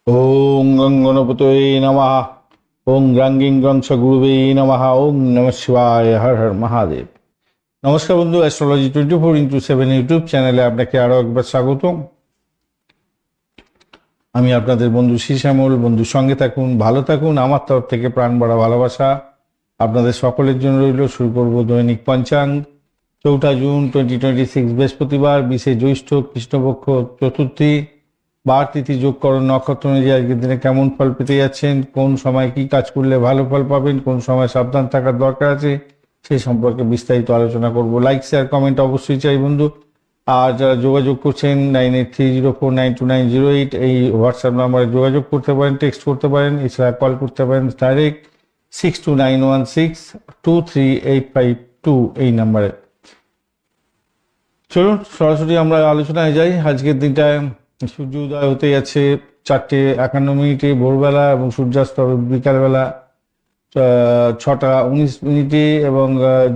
ওং গং গণপতয়ে নমঃ। ওং গ্রাং গিং গ্রং স গুরুবে নমঃ। ওং নমঃ শিবায়। হর হর মহাদেব। নমস্কার বন্ধু, অ্যাস্ট্রোলজি 24x7 ইউটিউব চ্যানেলে আপনাকে আরও একবার স্বাগতম। আমি আপনাদের বন্ধু শ্যামল। বন্ধুর সঙ্গে থাকুন, ভালো থাকুন। আমার তরফ থেকে প্রাণ ভরা ভালোবাসা আপনাদের সকলের জন্য রইল। শুরু করব দৈনিক পঞ্চাঙ্গ। 4 জুন 2026 বৃহস্পতিবার, 20 জ্যৈষ্ঠ, কৃষ্ণপক্ষ চতুর্থী। বার তিথি যোগকরণ নক্ষত্র অনুযায়ী আজকের দিনে কেমন ফল পেতে যাচ্ছেন, কোন সময় কি কাজ করলে ভালো ফল পাবেন, কোন সময় সাবধান থাকার দরকার আছে, সেই সম্পর্কে বিস্তারিত আলোচনা করব। লাইক শেয়ার কমেন্ট অবশ্যই চাই বন্ধু। আর যারা যোগাযোগ করছেন 9830492908 এই হোয়াটসঅ্যাপ নাম্বারে যোগাযোগ করতে পারেন, টেক্সট করতে পারেন, এছাড়া কল করতে পারেন ডাইরেক্ট 6291623852 এই নাম্বারে। চলুন সরাসরি আমরা আলোচনায় যাই। আজকের দিনটায় সূর্য উদয় হতে যাচ্ছে 4:51 ভোরবেলা এবং সূর্যাস্ত হবে বিকালবেলা 6:19 এবং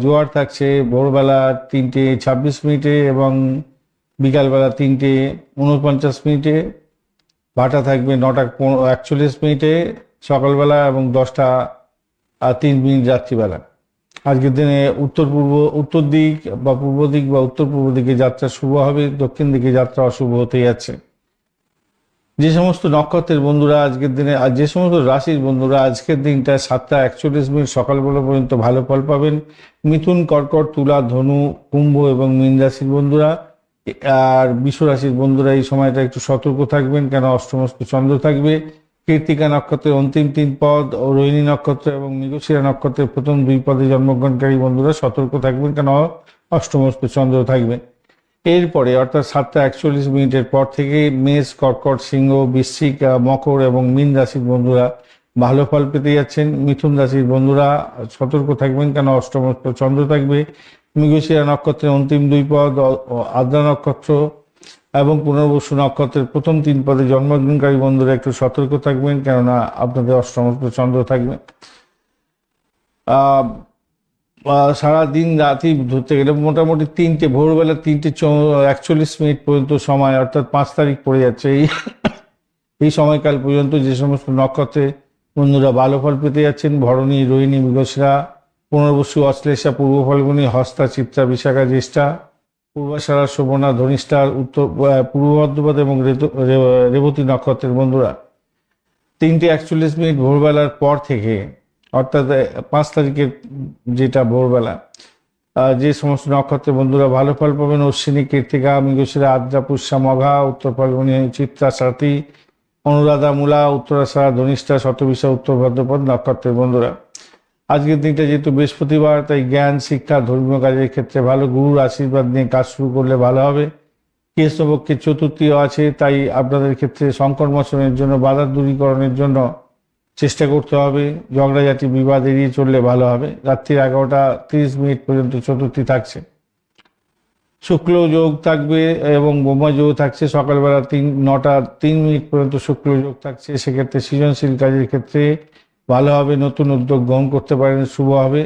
জোয়ার থাকছে ভোরবেলা 3:26 এবং বিকালবেলা 3:49। ভাটা থাকবে 9:41 সকালবেলা এবং 10:03 রাত্রিবেলা। আজকের দিনে উত্তর দিক বা পূর্ব দিক বা উত্তর পূর্ব দিকে যাত্রা শুভ হবে, দক্ষিণ দিকে যাত্রা অশুভ হতে যাচ্ছে। যে সমস্ত নক্ষত্রের বন্ধুরা আজকের দিনে আর যে সমস্ত রাশির বন্ধুরা আজকের দিনটা 7:41 সকালবেলা পর্যন্ত ভালো ফল পাবেন। মিথুন, কর্কট, তুলা, ধনু, কুম্ভ এবং মীন রাশির বন্ধুরা আর বৃষ রাশির বন্ধুরা এই সময়টা একটু সতর্ক থাকবেন, কেন অষ্টমস্ত চন্দ্র থাকবে। কৃত্তিকা নক্ষত্রের অন্তিম 3 পদ ও রোহিণী নক্ষত্র এবং মৃগশিরা নক্ষত্রের প্রথম 2 পদে জন্মগ্রহণকারী বন্ধুরা সতর্ক থাকবেন, কেন অষ্টমস্ত চন্দ্র থাকবে। এরপরে অর্থাৎ 7:41 পর থেকে মেষ, কর্কট, সিংহ, বৃশ্চিক, মকর এবং মীন রাশির বন্ধুরা ভালো ফল পেতে যাচ্ছেন। মিথুন রাশির বন্ধুরা সতর্ক থাকবেন, কেন অষ্টমস্ত চন্দ্র থাকবে। মৃগশিরা নক্ষত্রের অন্তিম 2 পদ, আদ্রা নক্ষত্র এবং পুনর্বসু নক্ষত্রের প্রথম 3 পদে জন্মগ্রহণকারী বন্ধুরা একটু সতর্ক থাকবেন, কেননা আপনাদের অষ্টমস্ত চন্দ্র থাকবে। সারা দিন রাতই ধরতে গেলে মোটামুটি ভোরবেলা 3:41 পর্যন্ত সময়, অর্থাৎ 5 তারিখ পড়ে যাচ্ছে। এই সময়কাল পর্যন্ত যে সমস্ত নক্ষত্রে বন্ধুরা ভালো ফল পেতে যাচ্ছেন: ভরণী, রোহিণী, মৃগশিরা, পুনর্বসু, অশ্লেষা, পূর্ব ফাল্গুনী, হস্তা, চিত্রা, বিশাখা, জ্যেষ্ঠা, পূর্বাষাঢ়া, শোভনা, ধনিষ্ঠা, পূর্ব ভদ্রপদ এবং রেবতী নক্ষত্রের বন্ধুরা 3:41 ভোরবেলার পর থেকে, অর্থাৎ 5 তারিখের যেটা ভোরবেলা, যে সমস্ত নক্ষত্রের বন্ধুরা ভালো ফল পাবেন: অশ্বিনী, কৃত্তিকা, মৃগশিরা, আদ্রা, পুষ্যা, মঘা, উত্তর ফাল্গুনী, চিত্রা, স্বাতী, অনুরাধা, মূলা, উত্তরাষাঢ়া, ধনিষ্ঠা, শতবিশা, উত্তর ভাদ্রপদ নক্ষত্রের বন্ধুরা। আজকের দিনটা যেহেতু বৃহস্পতিবার, তাই জ্ঞান, শিক্ষা, ধর্মীয় কাজের ক্ষেত্রে ভালো। গুরুর আশীর্বাদ নিয়ে কাজ শুরু করলে ভালো হবে। কৃষ্ণপক্ষের চতুর্থীও আছে, তাই আপনাদের ক্ষেত্রে সংকট মোচনের জন্য, বাধা দূরীকরণের জন্য চেষ্টা করতে হবে। ঝগড়াঝাটি, বিবাদ এড়িয়ে চললে ভালো হবে। রাত্রি 11:30 পর্যন্ত চতুর্থী থাকছে। শুক্ল যোগ থাকবে এবং ব্রহ্মা যোগ থাকছে। সকালবেলা 9:03 পর্যন্ত শুক্ল যোগ থাকছে। সেক্ষেত্রে সৃজনশীল কাজের ক্ষেত্রে ভালো হবে, নতুন উদ্যোগ গ্রহণ করতে পারেন, শুভ হবে।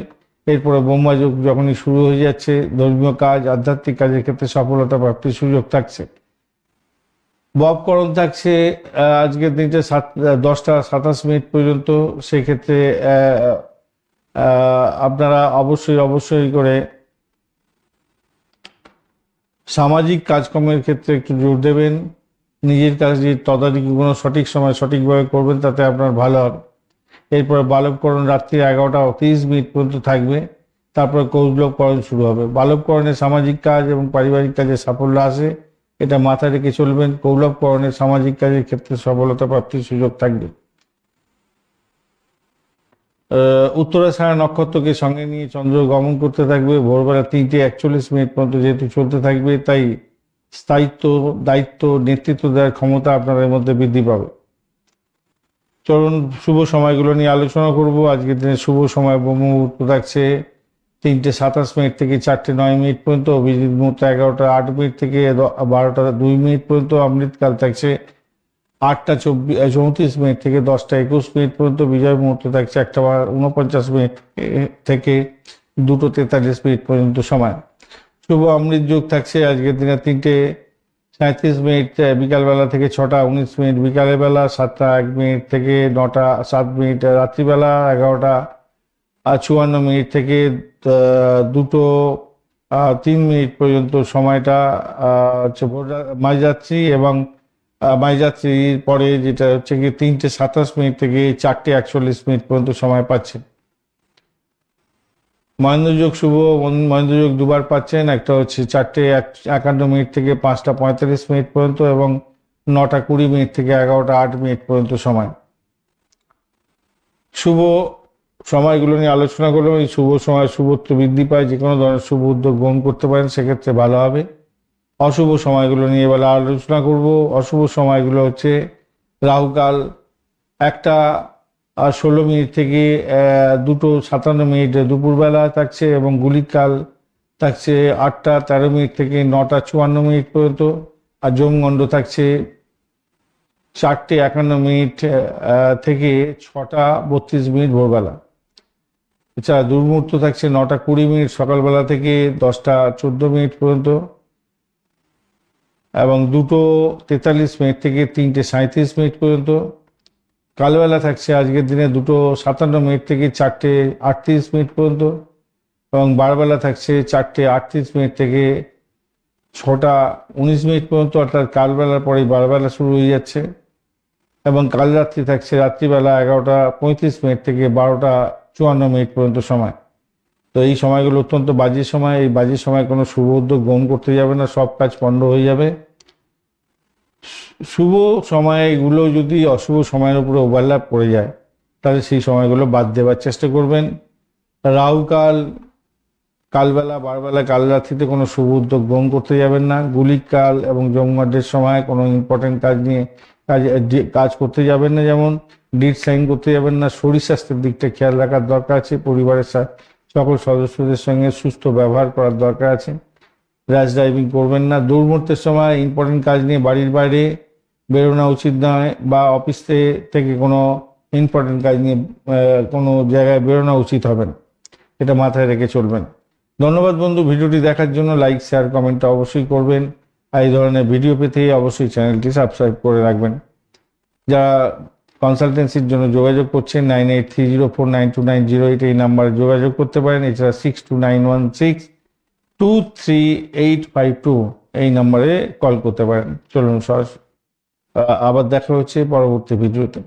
এরপরে ব্রহ্মা যোগ যখনই শুরু হয়ে যাচ্ছে, ধর্মীয় কাজ, আধ্যাত্মিক কাজের ক্ষেত্রে সফলতা প্রাপ্তির সুযোগ থাকছে। ববকরণ থাকছে আজকের দিনটা 10:27 পর্যন্ত। সেক্ষেত্রে আপনারা অবশ্যই করে সামাজিক কাজকর্মের ক্ষেত্রে একটু জোর দেবেন। নিজের কাজে তদারকি কোনো সঠিক সময় সঠিকভাবে করবেন, তাতে আপনার ভালো হবে। এরপরে বালবকরণ রাত্রি 11:30 পর্যন্ত থাকবে। তারপরে কৌলবকরণ শুরু হবে। বালবকরণে সামাজিক কাজ এবং পারিবারিক কাজে সাফল্য আসে, এটা মাথায় রেখে চলবেন। কৌলবকরণের সামাজিক কাজের ক্ষেত্রে সফলতা প্রাপ্তির সুযোগ থাকবে। উত্তরাষাঢ়া নক্ষত্রকে সঙ্গে নিয়ে চন্দ্র গমন করতে থাকবে। ভোরবেলা 3:41 পর্যন্ত যেহেতু চলতে থাকবে, তাই স্থায়িত্ব, দায়িত্ব, নেতৃত্ব দেওয়ার ক্ষমতা আপনাদের মধ্যে বৃদ্ধি পাবে। চলুন শুভ সময়গুলো নিয়ে আলোচনা করব। আজকের দিনে শুভ সময় ব্রহ্ম মুহূর্ত থাকছে 3:27 থেকে 4:09 পর্যন্ত। অভিজিৎ মুহূর্ত 11:08 থেকে 12:02 পর্যন্ত। অমৃতকাল থাকছে 8:34 থেকে 10:21 পর্যন্ত। বিজয় মুহূর্ত থাকছে 1:49 থেকে 2:43 পর্যন্ত সময়। শুভ অমৃত যোগ থাকছে আজকের দিনে 37 মিনিট বিকালবেলা থেকে 6টা 19 মিনিট বিকালবেলা, 7টা 1 মিনিট থেকে 9টা 7 মিনিট রাত্রিবেলা, 11টা 54 মিনিট থেকে 2টো 3 মিনিট পর্যন্ত সময়টা হচ্ছে মাঝরাত্রি, এবং মাঝরাত্রির পরে যেটা হচ্ছে কি 3টে 27 মিনিট থেকে 4টে 41 মিনিট পর্যন্ত সময় পাচ্ছেন। মহেন্দ্রযোগ শুভ মহেন্দ্রযোগ দুবার পাচ্ছেন, একটা হচ্ছে 4টে 51 মিনিট থেকে 5টা 45 মিনিট পর্যন্ত, এবং 9টা 20 মিনিট থেকে 11টা 8 মিনিট পর্যন্ত সময়। শুভ সময়গুলো নিয়ে আলোচনা করলাম। এই শুভ সময় শুভত্ব বৃদ্ধি পায়, যে কোনো ধরনের শুভ উদ্যোগ গ্রহণ করতে পারেন, সেক্ষেত্রে ভালো হবে। অশুভ সময়গুলো নিয়ে এবার আলোচনা করব। অশুভ সময়গুলো হচ্ছে রাহুকাল 1টা 16 মিনিট থেকে 2টো 57 মিনিট দুপুরবেলা থাকছে, এবং গুলিকাল থাকছে 8টা 13 মিনিট থেকে 9টা 54 মিনিট পর্যন্ত, আর যমগণ্ড থাকছে 4টে 51 মিনিট থেকে 6টা 32 মিনিট ভোরবেলা। এছাড়া দুর্মুহূর্ত থাকছে 9টা 20 মিনিট সকালবেলা থেকে 10টা 14 মিনিট পর্যন্ত, এবং 2টো 43 মিনিট থেকে 3টে 37 মিনিট পর্যন্ত। কালবেলা থাকছে আজকের দিনে 2টো 57 মিনিট থেকে 4টে 38 মিনিট পর্যন্ত, এবং বারবেলা থাকছে 4টে 38 মিনিট থেকে 6টা 19 মিনিট পর্যন্ত, অর্থাৎ কালবেলার পরেই বারবেলা শুরু হয়ে যাচ্ছে। এবং কাল রাত্রি থাকছে রাত্রিবেলা 11টা 35 মিনিট থেকে 12টা 54 মিনিট পর্যন্ত সময়। তো এই সময়গুলো অত্যন্ত বাজে সময়। এই বাজে সময় কোনো শুভ উদ্যোগ গ্রহণ করতে যাবে না, সব কাজ পণ্ড হয়ে যাবে। শুভ সময়গুলো যদি অশুভ সময়ের উপরে ওভারল্যাপ করে যায়, তাহলে সেই সময়গুলো বাদ দেওয়ার চেষ্টা করবেন। রাহুকাল কালবেলা বারবেলা কাল রাত্রিতে কোনো শুভ উদ্যোগ গ্রহণ করতে যাবেন না। গুলিকাল এবং যমগণ্ডের সময় কোনো ইম্পর্টেন্ট কাজ নিয়ে কাজ করতে যাবেন না, যেমন ডিড সাইন করতে যাবেন না। শরীর স্বাস্থ্যের দিকটা খেয়াল রাখার দরকার আছে। পরিবারের সকল সদস্যদের সঙ্গে সুস্থ ব্যবহার করার দরকার আছে। র্যাশ ড্রাইভিং করবেন না। দুর্মুহূর্তের সময় ইম্পর্টেন্ট কাজ নিয়ে বাড়ির বাইরে বেরোনো উচিত নয়, বা অফিস থেকে কোনো ইম্পর্টেন্ট কাজ নিয়ে কোনো জায়গায় বেরোনো উচিত হবে না, এটা মাথায় রেখে চলবেন। ধন্যবাদ বন্ধু, ভিডিওটি দেখার জন্য। লাইক শেয়ার কমেন্টটা অবশ্যই করবেন, আর এই ধরনের ভিডিও পেতে অবশ্যই চ্যানেলটি সাবস্ক্রাইব করে রাখবেন। যারা কনসালটেন্সির জন্য যোগাযোগ করছেন 9830492908 এই নাম্বারে যোগাযোগ করতে পারেন। এছাড়া 6291623852 এই নাম্বারে কল করতে পারেন। চলুন আবার দেখা হচ্ছে পরবর্তী ভিডিওতে।